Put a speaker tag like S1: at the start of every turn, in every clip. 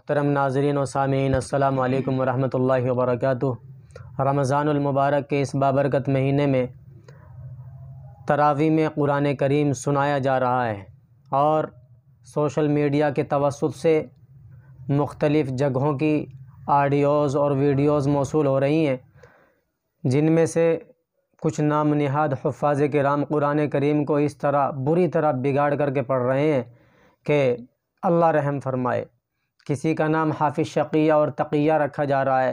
S1: मुहतरम नाज़रीन व सामीन, अस्सलामु अलैकुम वरहमतुल्लाहि वबरकातुहू। रमज़ानुल मुबारक के इस बाबरकत महीने में तरावी में कुरान करीम सुनाया जा रहा है और सोशल मीडिया के तवस्सुत से मुख्तलिफ़ जगहों की ऑडियोज़ और वीडियोज़ मौसूल हो रही हैं, जिनमें से कुछ नाम निहाद हुफ़्फ़ाज़ किराम कुरान करीम को इस तरह बुरी तरह बिगाड़ करके पढ़ रहे हैं कि अल्लाह रहम फरमाए। किसी का नाम हाफिज़ शक़िया और तक़िया रखा जा रहा है,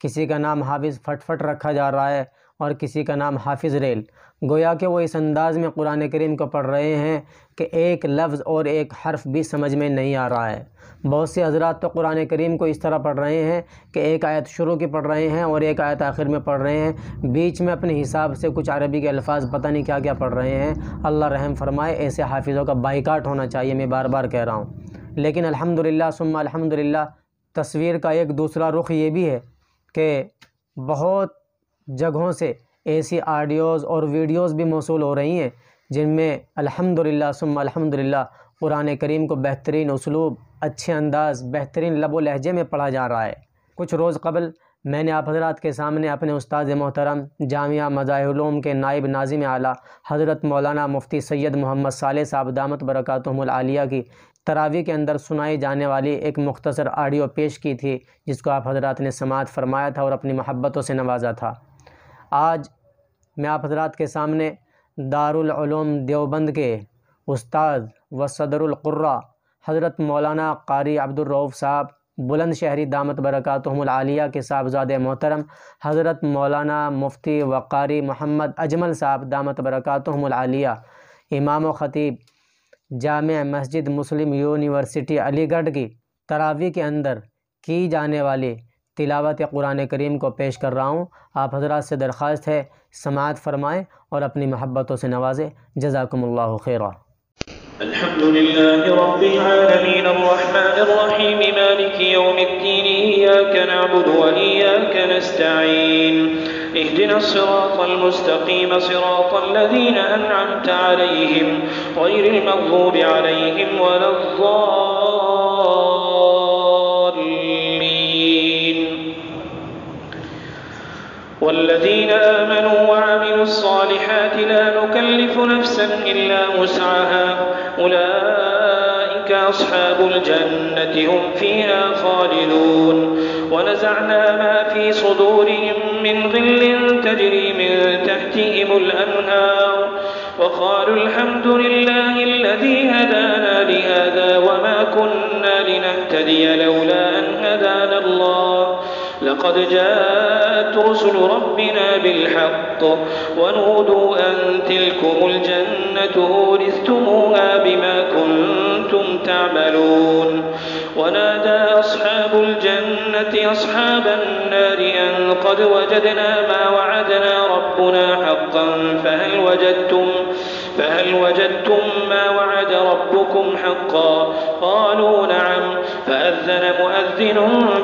S1: किसी का नाम हाफिज़ फटफट रखा जा रहा है और किसी का नाम हाफिज़ रेल। गोया कि वो इस अंदाज़ में कुरान करीम को पढ़ रहे हैं कि एक लफ्ज़ और एक हर्फ भी समझ में नहीं आ रहा है। बहुत से हज़रात तो कुरान करीम को इस तरह पढ़ रहे हैं कि एक आयत शुरू की पढ़ रहे हैं और एक आयत आखिर में पढ़ रहे हैं, बीच में अपने हिसाब से कुछ अरबी के अल्फाज पता नहीं क्या क्या पढ़ रहे हैं। अल्लाह रहम फरमाए, ऐसे हाफिज़ों का बाइकाट होना चाहिए, मैं बार बार कह रहा हूँ। लेकिन अल्हम्दुलिल्लाह सुम्मा अल्हम्दुलिल्लाह, तस्वीर का एक दूसरा रुख ये भी है कि बहुत जगहों से ऐसी ऑडियोज़ और वीडियोज़ भी मौसूल हो रही हैं जिनमें अल्हम्दुलिल्लाह सुम्मा अल्हम्दुलिल्लाह कुरान करीम को बेहतरीन उसलूब, अच्छे अंदाज़, बेहतरीन लब व लहजे में पढ़ा जा रहा है। कुछ रोज़ कबल मैंने आप हज़रात के सामने अपने उस्ताद मोहतरम जामिया मज़ाहिर उलूम के नाइब नाज़िम आला हज़रत मौलाना मुफ्ती सैयद मोहम्मद सालेह साहब दामत बरकातुहुमुल आलिया की तरावी के अंदर सुनाई जाने वाली एक मुख्तसर ऑडियो पेश की थी, जिसको आप हज़रात ने समाअत फरमाया था और अपनी मोहब्बतों से नवाजा था। आज मैं आप हज़रात के सामने दारुल उलूम देवबंद के उस्ताद व सदरुल क़ुर्रा हज़रत मौलाना क़ारी अब्दुर रऊफ़ साहब बुलंदशहरी दामत बरकातुहुमुल आलिया के साहबज़ादे मोहतरम हज़रत मौलाना मुफ्ती व क़ारी मोहम्मद अजमल साहब दामत बरकातुहुमुल आलिया, इमाम व ख़तीब जामिया मस्जिद मुस्लिम यूनिवर्सिटी अलीगढ़ की तरावी के अंदर की जाने वाली तिलावत कुरान करीम को पेश कर रहा हूँ। आप हज़रात से दरख्वास्त है समाअत फरमाएँ और अपनी मोहब्बतों से नवाजें। जज़ाकुमुल्लाहु खैरा।
S2: अल्हम्दुलिल्लाहि रब्बिल आलमीन अर्रहमानिर रहीम मालिकि यौमिद्दीन इय्याका नअबुदु व इय्याका नस्तईन इहदिनस सिरातल मुस्तक़ीम सिरातल लज़ीना अनअमता अलैहिम ग़ैरिल मग़ज़ूबि अलैहिम वलद्दाल्लीन वल्लज़ीना आमनू वअमिलुस्सालिहात ला नुकल्लिफु नफ्सन इल्ला वुस्अहा उलाइका अस्हाबुल जन्नति हुम फ़ीहा ख़ालिदून वनज़अना मा फ़ी सुदूरिहिम मिन ग़िल्लिन तजरी मिन तहतिहिमुल अन्हार वक़ालू अल्हम्दुलिल्लाहि अल्लज़ी हदाना लिहाज़ा वमा कुन्ना लिनहतदिय लौला अन हदाना अल्लाह लक़द जाअत रुसुलु रब्बिना बिलहक़्क़ि वनूदू अन तिलकुमुल जन्नतु उरिस्तुमूहा बिमा कुन्तुम तअमलून वनादा अस्हाबुल जन्नति अस्हाबन नारि अन क़द वजदना मा वअदना रब्बुना हक़्क़न فهل وجدتم ما وعد ربكم حقا قالوا نعم فأذن مؤذن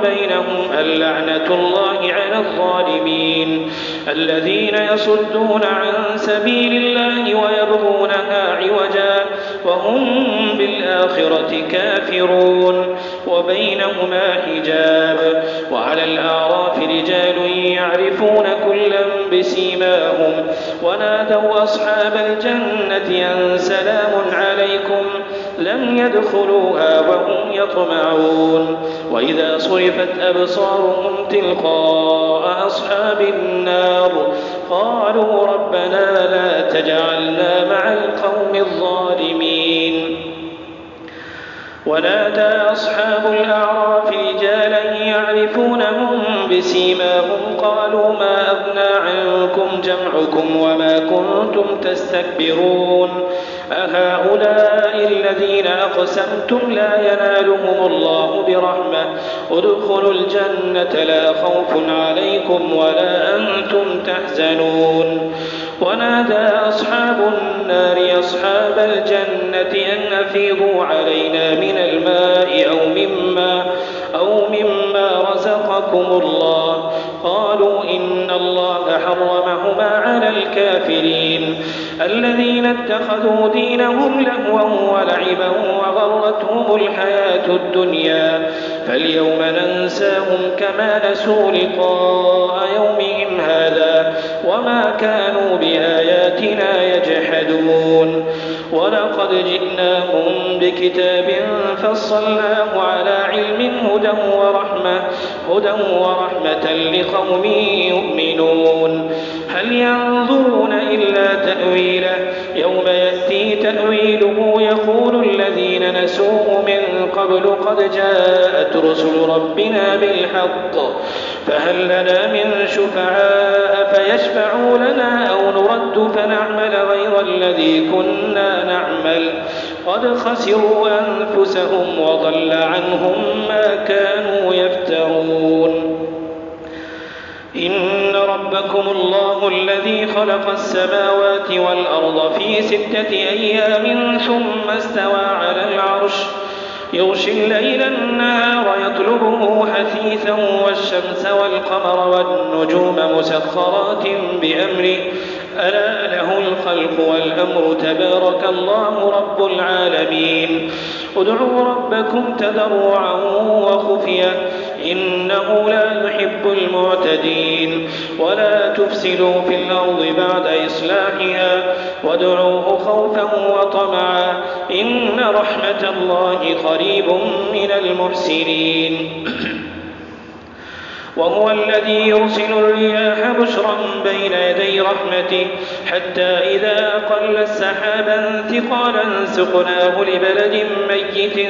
S2: بينهم اللعنة الله على الظالمين الذين يصدون عن سبيل الله ويبغونها عوجا وهم بالآخرة كافرون وبينهما حجاب وعلى الأعراف رجال يعرفون كلا بسيماهم ونادوا أصحاب الجنة أن سلام عليكم لم يدخلوها وهم يطمعون وإذا صرفت أبصارهم تلقاء أصحاب النار قالوا ربنا لا تجعلنا مع القوم الظالمين ونادى أصحاب الأعراف رجالا يعرفونهم بسيماهم قالوا ما أغنى عنكم جمعكم وما كنتم تستكبرون أهؤلاء الذين أقسمتم لا ينالهم الله برحمة ادخلوا الجنة لا خوف عليكم ولا أنتم تحزنون ونادى أصحاب النار أصحاب الجنة أن أفيضوا علينا من الماء أو مما رزقكم الله قالوا إن الله حرمهما على الكافرين الذين اتخذوا دينهم لهوا ولعبا وغرتهم الحياة الدنيا فاليوم ننساهم كما نسوا لقاء يومهم هذا وما كانوا بآياتنا يجحدون ولقد جئناهم بكتاب فصلناه على علم هدى ورحمة لقوم يؤمنون هل ينظرون إلا تأويله يوم يأتي تأويله يقول الذين نسوه من قبل قد جاءت رسل ربنا بالحق فهل لنا من شفعاء فيشفعوا لنا أو نرد فنعمل غير الذي كنا نعمل قد خسروا أنفسهم وضل عنهم ما كانوا يفترون إن ربكم الله الذي خلق السماوات والأرض في 6 أيام ثم استوى على العرش يغشي الليل النهار يطلبه حثيثا والشمس والقمر والنجوم مسخرات بأمره ألا له الخلق والأمر تبارك الله رب العالمين ادعوا ربكم تضرعا وخفيا إنه لا يحب المعتدين ولا تفسدوا في الأرض بعد إصلاحها وادعوه خوفا وطمعا إن رحمة الله قريب من المحسنين وهو الذي يرسل الرياح بشرا بين يدي رحمته حتى إذا أقلت سحابا ثقالا سقناه لبلد ميت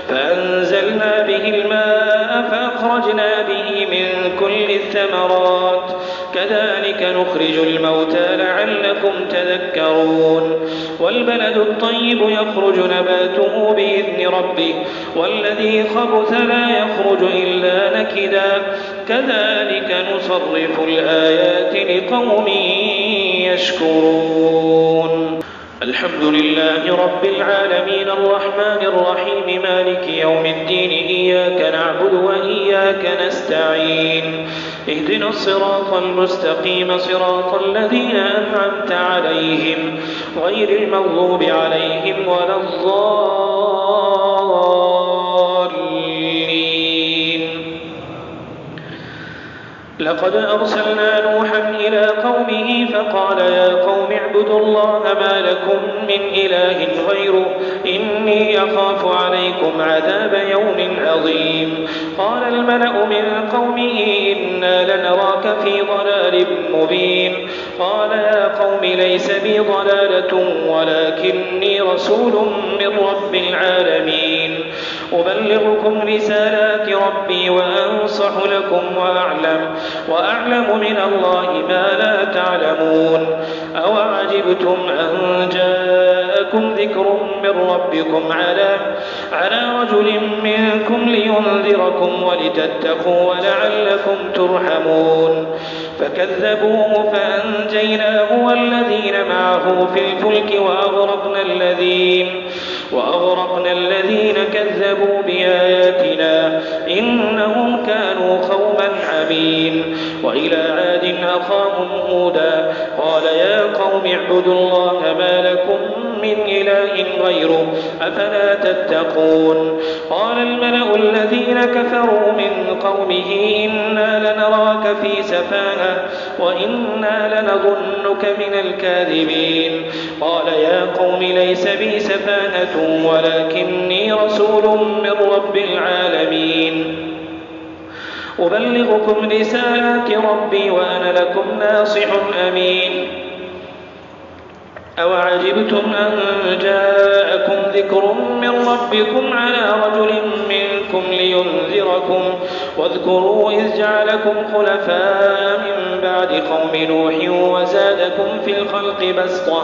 S2: فأنزلنا به الماء فأخرجنا به من كل الثمرات كذلك نخرج الموتى لعلكم تذكرون والبلد الطيب يخرج نباته بإذن ربه والذي خبث لا يخرج إلا نكدا كذلك نصرف الآيات لقوم يشكرون الحمد لله رب العالمين الرحمن الرحيم مالك يوم الدين إياك نعبد وإياك نستعين اهدنا الصراط المستقيم صراط الذين أنعمت عليهم غير المغضوب عليهم ولا الضالين لقد أرسلنا نوحا إلى قومه فقال يا قوم اعبدوا الله ما لكم من إله غيره إني أخاف عليكم عذاب يوم عظيم قال الملأ من قومه إنا لنراك في ضلال مبين قال يا قوم ليس بي ضلالة ولكني رسول من رب العالمين أبلغكم رسالات ربي وأنصح لكم وأعلم من الله ما لا تعلمون أوعجبتم أن جاءكم ذكر من ربكم على رجل منكم لينذركم ولتتقوا ولعلكم ترحمون فكذبوه فأنجيناه والذين معه في الفلك وأغرقنا الذين كذبوا بآياتنا إنهم كانوا قوما عمين وإلى عاد أخاهم هودا قال يا قوم اعبدوا الله ما لكم من إله غيره أفلا تتقون قال الملأ الذين كفروا من قومه إنا لنراك في سفاهة وإنا لنظنك من الكاذبين قال يا قوم ليس بي سفاهة ولكني رسول من رب العالمين أبلغكم رسالات ربي وأنا لكم ناصح أمين أوعجبتم أن جاءكم ذكر من ربكم على رجل منكم لينذركم واذكروا إذ جعلكم خلفاء من بعد قوم نوح وزادكم في الخلق بسطة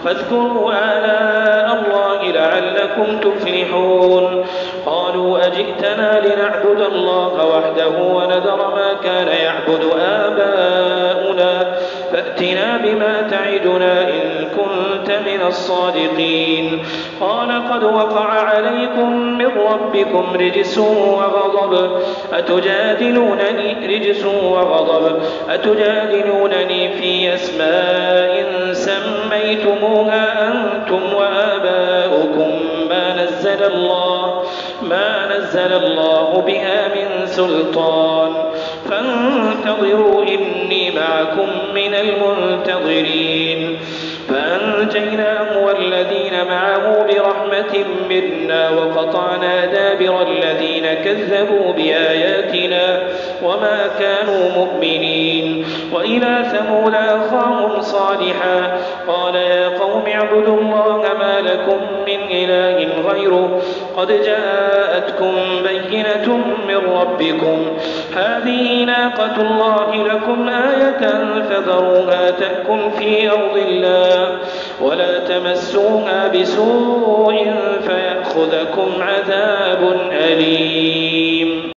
S2: فاذكروا آلاء الله لعلكم تفلحون قالوا أجئتنا لنعبد الله وحده ونذر ما كان يعبد آباؤنا فأتنا بما تعدنا إن كنت من الصادقين. قال قد وقع عليكم من ربكم رجس وغضب أتجادلونني في أسماء سميتموها أنتم وآباؤكم ما نزل الله بها من سلطان فانتظروا إني معكم من المنتظرين. فأنجيناه والذين معه برحمة منا وقطعنا دابر الذين كذبوا بآياتنا وما كانوا مؤمنين. وإلى ثمود أخاهم صالحا قال يا قوم اعبدوا الله ما لكم من إله غيره قد جاءتكم بينة من ربكم هذه ناقة الله لكم آية فذروها تأكل في أرض الله ولا تمسوها بسوء فيأخذكم عذاب أليم.